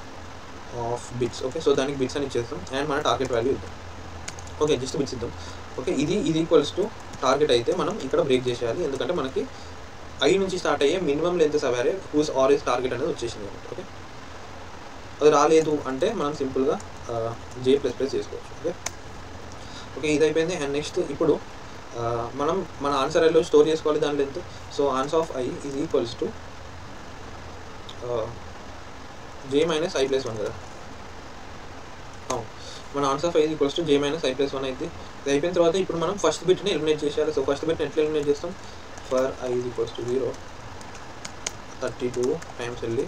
of bits. Okay, so దానికి బిట్స్ అని ఇచ్చేస్తాం అండ్ మన టార్గెట్ వాల్యూ ఇద్దాం. ఓకే, జస్ట్ బిట్స్ ఇద్దాం. ఓకే, ఇది ఈక్వల్స్ టు టార్గెట్ అయితే మనం ఇక్కడ బ్రేక్ చేసేయాలి. ఎందుకంటే మనకి ఐ నుంచి స్టార్ట్ అయ్యే మినిమం లెంత్ సబ్ అరే హూస్ ఆర్ ఇస్ టార్గెట్ అనేది వచ్చేసింది అనమాట. ఓకే, అది రాలేదు అంటే మనం సింపుల్గా జే ప్లస్ ప్లస్ చేసుకోవచ్చు. ఓకే, ఓకే ఇది అయిపోయింది. అండ్ నెక్స్ట్ ఇప్పుడు మనం మన ఆన్సర్ ఐలో స్టోర్ చేసుకోవాలి దాని length. So answer of I is equals to J minus I plus 1 కదా. మన answer of I is equals to J minus I plus 1 అయితే ఇది అయిపోయిన తర్వాత ఇప్పుడు మనం ఫస్ట్ బిట్ని ఎలిమినేట్ చేసేయాలి. సో ఫస్ట్ బిట్ని ఎట్లా ఎలిమినేట్ చేస్తాం? For I is equals to 0 32 times వెళ్ళి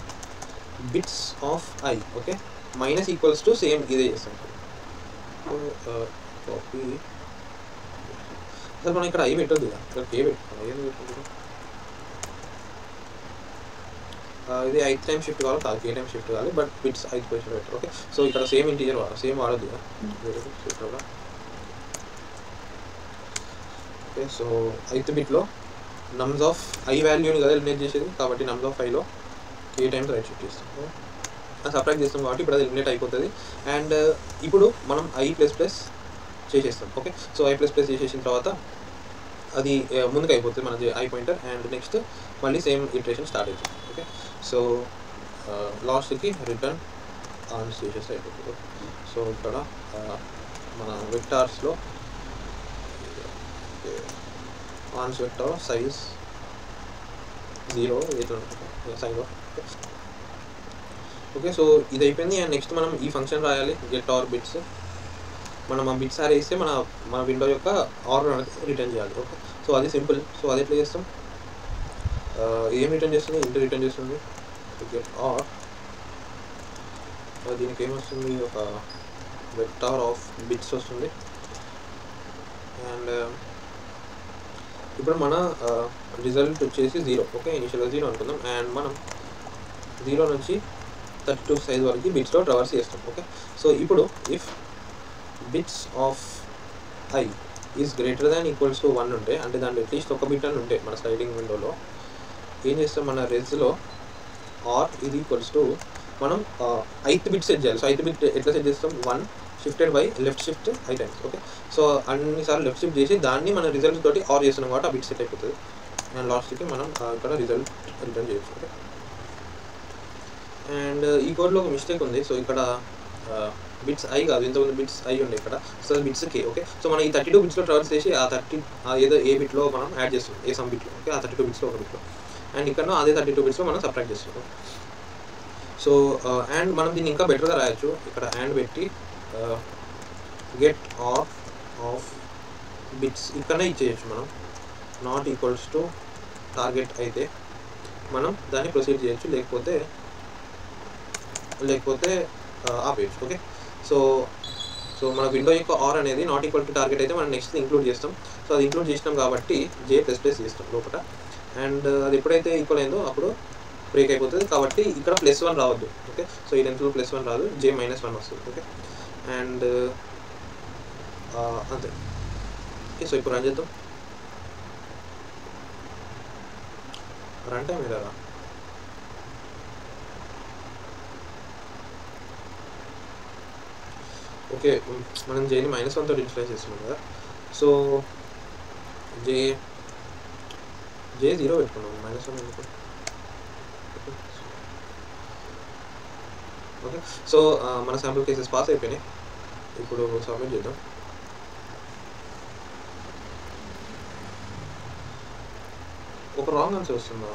bits of I. Okay, minus equals to same ఇదే చేస్తాం. కాపీ అసలు మనం ఇక్కడ ఐ పెట్టద్దు కదా, ఇక్కడ కే పెట్టుకున్నాం. ఏం పెట్టుకుంటున్నాం? ఇది 8 టైమ్స్ షిఫ్ట్ కావాలి కాదు, కే టైమ్స్ షిఫ్ట్ కావాలి. బట్ బిట్స్ 5 పొజిషన్ పెట్టారు. ఓకే, సో ఇక్కడ సేమ్ ఇంటీజర్ సేమ్ వాడద్దు కదా. ఓకే, సో 8th బిట్లో నమ్స్ ఆఫ్ ఐ వాల్యూని కదా ఎలిమినేట్ చేసేది. కాబట్టి నమ్స్ ఆఫ్ ఐలో కే టైమ్స్ రైట్ షిఫ్ట్ చేస్తాం. సబ్ట్రాక్ట్ చేస్తాం కాబట్టి ఇప్పుడు అది ఎలిమినేట్ అయిపోతుంది. అండ్ ఇప్పుడు మనం ఐ ప్లస్ ప్లస్ చేసేస్తాం. Okay, so I plus plus చేసేసిన తర్వాత అది ముందుకు అయిపోతుంది మనది ఐ పాయింటర్. అండ్ నెక్స్ట్ మళ్ళీ సేమ్ ఇటరేషన్ స్టార్ట్ అవుతుంది. ఓకే, సో లాస్ట్కి రిటర్న్ ఆన్స్ చేసేస్తే అయిపోతుంది. సో ఇక్కడ మన వెక్టార్స్లో ans vector size 0 sign. Okay, so ఇది అయిపోయింది. అండ్ నెక్స్ట్ మనం ఈ ఫంక్షన్ రాయాలి గెట్ ఆర్ బిట్స్. మనం ఆ బిట్స్ ఆర్ వేస్తే మన విండో యొక్క ఆర్ రిటర్న్ చేయాలి. ఓకే, సో అది సింపుల్. సో అది ఎట్లా చేస్తాం? ఏం రిటర్న్ చేస్తుంది? ఇంటర్ రిటర్న్ చేస్తుంది. గెట్ ఆర్ దీనికి ఏమొస్తుంది? ఒక వెక్టార్ ఆఫ్ బిట్స్ వస్తుంది. అండ్ ఇప్పుడు మన రిజల్ట్ వచ్చేసి 0. ఓకే, ఇనిషియల్గా 0 అనుకుందాం. అండ్ మనం 0 నుంచి 32 సైజ్ వరకు బిట్స్లో ట్రావర్స్ చేస్తాం. ఓకే, సో ఇప్పుడు if bits of I is greater than equals to 1 ఉంటే, అంటే దాంట్లో అట్లీస్ట్ ఒక బిట్ అని ఉంటే మన స్లైడింగ్ విండోలో ఏం చేస్తాం? మన రెజ్లో ఆర్ ఇది ఈక్వల్స్ టు మనం 8th బిట్ సెట్ చేయాలి. సో 8th బిట్ ఎట్లా సెట్ చేస్తాం? 1 shifted by left shift I times. Okay, so అన్నిసార్లు లెఫ్ట్ షిఫ్ట్ చేసి దాన్ని మన రిజల్ట్ తోటి ఆర్ చేస్తున్నాం కాబట్టి ఆ బిట్ సెట్ అయిపోతుంది. అండ్ లాస్ట్కి మనం ఇక్కడ రిజల్ట్ రిటర్న్ చేయొచ్చు. ఓకే, అండ్ ఈ కోడ్లో ఒక మిస్టేక్ ఉంది. సో ఇక్కడ బిట్స్ ఐ కాదు, ఇంతకుముందు బిట్స్ ఐ ఉండే ఇక్కడ. సో బిట్స్ కే. ఓకే, సో మనం ఈ 32 బిట్స్లో ట్రావర్స్ చేసి ఆ 30 ఏదో ఏ బిట్లో మనం యాడ్ చేస్తాం, ఏ సమ్ బిట్లో. ఓకే, ఆ 32 బిట్స్లో ఒక బిట్లో. అండ్ ఇక్కడ అదే 32 బిట్స్లో మనం సబ్ట్రాక్ట్ చేస్తాం. సో అండ్ మనం దీన్ని ఇంకా బెటర్గా రాయొచ్చు. ఇక్కడ అండ్ పెట్టి గెట్ ఆర్ ఆఫ్ బిట్స్ ఇక్కడనే ఇచ్చేయచ్చు మనం. నాట్ ఈక్వల్స్ టు టార్గెట్ అయితే మనం దాన్ని ప్రొసీడ్ చేయొచ్చు, లేకపోతే ఆపేయచ్చు. ఓకే, సో మన విండో యొక్క ఆర్ అనేది నాట్ ఈక్వల్ టు టార్గెట్ అయితే మనం నెక్స్ట్ ఇంక్లూడ్ చేస్తాం. సో అది ఇంక్లూడ్ చేసినాం కాబట్టి జే ప్లస్ ప్లస్ చేస్తాం లోపల. అండ్ అది ఎప్పుడైతే ఈక్వల్ అయిందో అప్పుడు బ్రేక్ అయిపోతుంది. కాబట్టి ఇక్కడ +1 రావద్దు. ఓకే, సో ఈ లెంత్లో +1 రాదు, J-1 వస్తుంది. ఓకే, అండ్ అంతే. ఓకే, సో ఇప్పుడు రన్ చేద్దాం. రన్ టైం ఏదా? ఓకే, మనం Jని -1 తోటి ఇన్స్టైల్ చేస్తున్నాం కదా, సో J0 పెట్టుకున్నాం, -1 ఎందుకు? ఓకే, సో మన శాంపుల్ కేసెస్ పాస్ అయిపోయినాయి. ఇప్పుడు సబ్మిట్ చేద్దాం. ఒక రాంగ్ ఆన్సర్ వస్తుందా?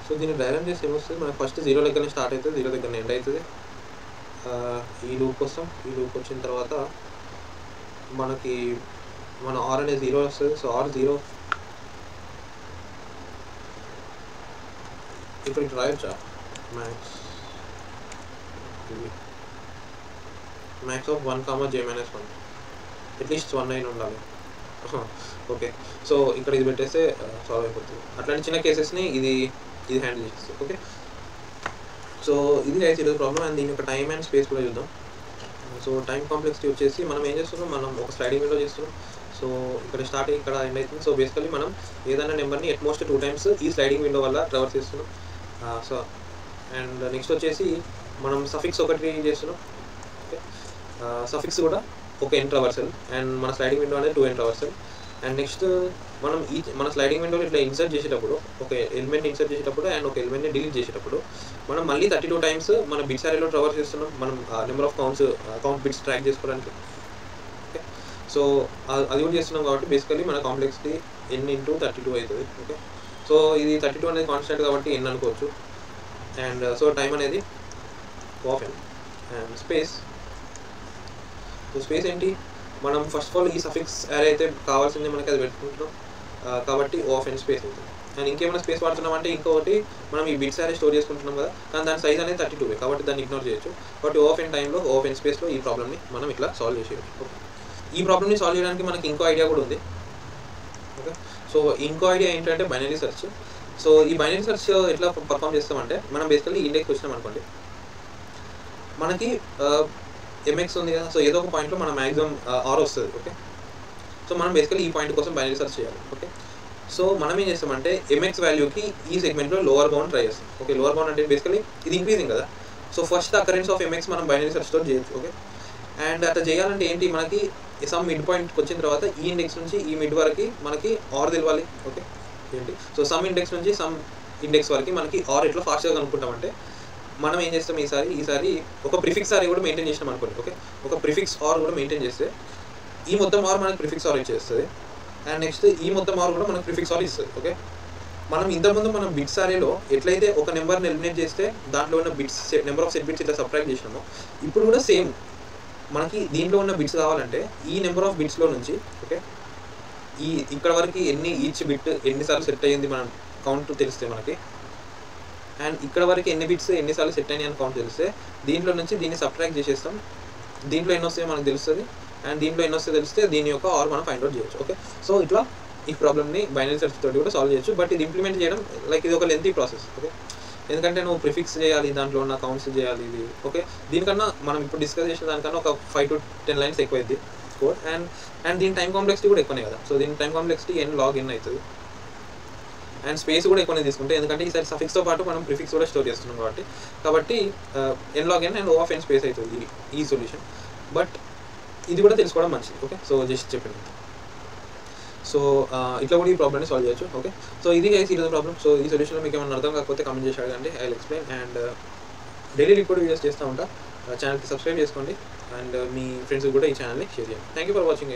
సో దీన్ని డైరెక్ట్ చేసి ఏమొస్తుంది, మనకు ఫస్ట్ 0 దగ్గరనే స్టార్ట్ అవుతుంది, 0 దగ్గరనే ఎండ్ అవుతుంది. ఈ లూప్ వస్తాం, ఈ లూప్ వచ్చిన తర్వాత మనకి మన R అనేది 0 వస్తుంది. సో R 0 ఇప్పుడు ఇటు రాయొచ్చా? మ్యాక్స్ ఆఫ్ 1, J-1 అట్లీస్ట్ 1 అయినా ఉండాలి. ఓకే, సో ఇక్కడ ఇది పెట్టేస్తే సాల్వ్ అయిపోతుంది. అట్లాంటి చిన్న కేసెస్ని ఇది హ్యాండిల్ చేస్తుంది. ఓకే, సో ఇది అయితే ఈరోజు ప్రాబ్లమ్. అండ్ దీని యొక్క టైమ్ అండ్ స్పేస్ కూడా చూద్దాం. సో టైం కాంప్లెక్సిటీ వచ్చేసి మనం ఏం చేస్తున్నాం, మనం ఒక స్లైడింగ్ విండో చేస్తున్నాం. సో ఇక్కడ స్టార్ట్ అయ్యి ఇక్కడ ఎండ్ అవుతుంది. సో బేసికలీ మనం ఏదైనా నెంబర్ని అట్మోస్ట్ 2 టైమ్స్ ఈ స్లైడింగ్ విండో వల్ల ట్రావర్స్ చేస్తున్నాం. సో అండ్ నెక్స్ట్ వచ్చేసి మనం సఫిక్స్ ఒకటి చేస్తున్నాం. ఓకే, సఫిక్స్ కూడా ఒక n ట్రావర్సల్, అండ్ మన స్లైడింగ్ విండో అనేది 2n ట్రావర్సల్. అండ్ నెక్స్ట్ మనం మన స్లైడింగ్ విండోలో ఇట్లా ఇన్సర్ట్ చేసేటప్పుడు, ఒక ఎలిమెంట్ ఇన్సర్ట్ చేసేటప్పుడు అండ్ ఒక ఎలిమెంట్ని డిలీట్ చేసేటప్పుడు మనం మళ్ళీ 32 టైమ్స్ మన బిట్స్ అరేలో ట్రావర్స్ చేస్తున్నాం. మనం number of count bits track చేసుకోవడానికి. ఓకే, సో అది కూడా చేస్తున్నాం కాబట్టి బేసికలీ మన కాంప్లెక్సిటీ n × 32 అవుతుంది. ఓకే, సో ఇది 32 అనేది కాన్స్టెంట్ కాబట్టి n అనుకోవచ్చు. అండ్ సో టైం అనేది of n. And space, so space ఏంటి, మనం ఫస్ట్ ఆఫ్ ఆల్ ఈ సఫిక్స్ అరే అయితే కావాల్సింది మనకి అది పెట్టుకుంటున్నాం కాబట్టి ఆఫ్ n స్పేస్ అవుతుంది. అండ్ ఇంకేమైనా స్పేస్ వాడుతున్నాం అంటే ఇంకొకటి మనం ఈ బిట్స్ అరే స్టోర్ చేసుకుంటున్నాం కదా, కానీ దాని సైజ్ అనేది 32 కాబట్టి దాన్ని ఇగ్నోర్ చేయొచ్చు. కాబట్టి ఆఫ్ n టైంలో ఆఫ్ n స్పేస్లో ఈ ప్రాబ్లమ్ని మనం ఇట్లా సాల్వ్ చేసేయచ్చు. ఓకే, ఈ ప్రాబ్లమ్ని సాల్వ్ చేయడానికి మనకి ఇంకో ఐడియా కూడా ఉంది. ఓకే, సో ఇంకో ఐడియా ఏంటంటే బైనరీ సెర్చ్. సో ఈ బైనరీ సెర్చ్ ఎట్లా పర్ఫామ్ చేస్తామంటే, మనం బేసికలీ ఇండెక్స్ వచ్చినాం అనుకోండి, మనకి MX ఉంది కదా, సో ఏదో ఒక పాయింట్లో మన మ్యాక్సిమం R వస్తుంది. ఓకే, సో మనం బేసికలీ ఈ పాయింట్ కోసం బైనరీ సెర్చ్ చేయాలి. ఓకే, సో మనం ఏం చేస్తామంటే MX వాల్యూకి ఈ సెగ్మెంట్లో లోవర్ బౌండ్ ట్రై చేస్తాం. ఓకే, లోవర్ బౌండ్ అంటే బేసికలీ ఇది ఇంక్రీజింగ్ కదా, so first occurrence of MX మనం బైనరీ సెర్చ్తో చేయొచ్చు. ఓకే, అండ్ అట్లా చేయాలంటే ఏంటి, మనకి సమ్ మిడ్ పాయింట్కి వచ్చిన తర్వాత ఈ ఇండెక్స్ నుంచి ఈ మిడ్ వరకు మనకి R తెలవాలి. ఓకే, ఏంటి, సో సమ్ ఇండెక్స్ నుంచి సమ్ ఇండెక్స్ వరకు మనకి R ఎట్లా ఫాస్ట్గా కనుక్కుంటామంటే మనం ఏం చేస్తాం, ఈసారి ఒక ప్రిఫిక్స్ ఆర్ కూడా మెయింటైన్ చేసినాం అనుకోండి. ఓకే, ఒక ప్రిఫిక్స్ ఆర్ కూడా మెయింటైన్ చేస్తే ఈ మొత్తం ఆర్ మనకి ప్రిఫిక్స్ ఆర్ ఇచ్చేస్తుంది. అండ్ నెక్స్ట్ ఈ మొత్తం ఆర్ కూడా మనకి ప్రిఫిక్స్ ఆర్ ఇస్తుంది. ఓకే, మనం ఇంతకుముందు మనం బిట్స్ అరేలో ఎట్లయితే ఒక నెంబర్ని ఎలిమినేట్ చేస్తే దాంట్లో ఉన్న bits number of set bits ఇట్లా సబ్ట్రాక్ట్ చేసినామో, ఇప్పుడు కూడా సేమ్ మనకి దీంట్లో ఉన్న బిట్స్ కావాలంటే ఈ నెంబర్ ఆఫ్ బిట్స్లో నుంచి ఓకే ఇక్కడ వరకు ఈచ్ బిట్ ఎన్నిసార్లు సెట్ అయ్యింది మనం కౌంట్ తెలిస్తే మనకి, అండ్ ఇక్కడ వరకు ఎన్ని బిట్స్ ఎన్నిసార్లు సెట్ అయినాయి అని కౌంట్ తెలిస్తే దీంట్లో నుంచి దీన్ని సబ్ట్రాక్ట్ చేసేస్తాం. దీంట్లో ఎన్ని వస్తాయో మనకు తెలుస్తుంది, అండ్ దీంట్లో ఎన్ని వస్తాయో తెలిస్తే దీని యొక్క ఆర్ మనం ఫైండ్ అవుట్ చేయొచ్చు. ఓకే, సో ఇట్లా ఈ ప్రాబ్లమ్ని బైనరీ సెర్చ్ తోటి కూడా సాల్వ్ చేయొచ్చు. బట్ ఇది ఇంప్లిమెంట్ చేయడం లైక్ ఇది ఒక లెంతీ ప్రాసెస్. ఓకే, ఎందుకంటే నువ్వు ప్రిఫిక్స్ చేయాలి, దాంట్లో ఉన్న కౌంట్స్ చేయాలి. ఇది ఓకే, దీనికన్నా మనం ఇప్పుడు డిస్కస్ చేసిన దానికన్నా ఒక 5 to 10 లైన్స్ ఎక్కువైంది కోడ్. అండ్ దీని టైం కాంప్లెక్సిటీ కూడా ఎక్కువనే కదా, సో దీని time complexity n log n అవుతుంది. అండ్ స్పేస్ కూడా ఎక్కువనే తీసుకుంటే, ఎందుకంటే ఈసారి సఫిక్స్తో పాటు మనం ప్రిఫిక్స్ కూడా స్టోర్ చేస్తున్నాం కాబట్టి n log n and O of n space అవుతుంది ఈ సొల్యూషన్. బట్ ఇది కూడా తెలుసుకోవడం మంచిది. ఓకే, సో జస్ట్ చెప్పండి. సో ఇట్లా కూడా ఈ ప్రాబ్లమ్ని సాల్వ్ చేయొచ్చు. ఓకే, సో ఇది ఈరోజు ప్రాబ్లమ్. సో ఈ సొల్యూషన్లో మీకు ఏమైనా అర్థం కాకపోతే కామెంట్ చేసి అడగండి, I will explain. And daily report videos చేస్తూ ఉంటా, ఛానల్కి సబ్స్క్రైబ్ చేసుకోండి అండ్ మీ ఫ్రెండ్స్కి కూడా ఈ ఛానల్ని షేర్ చేయండి. Thank you for watching.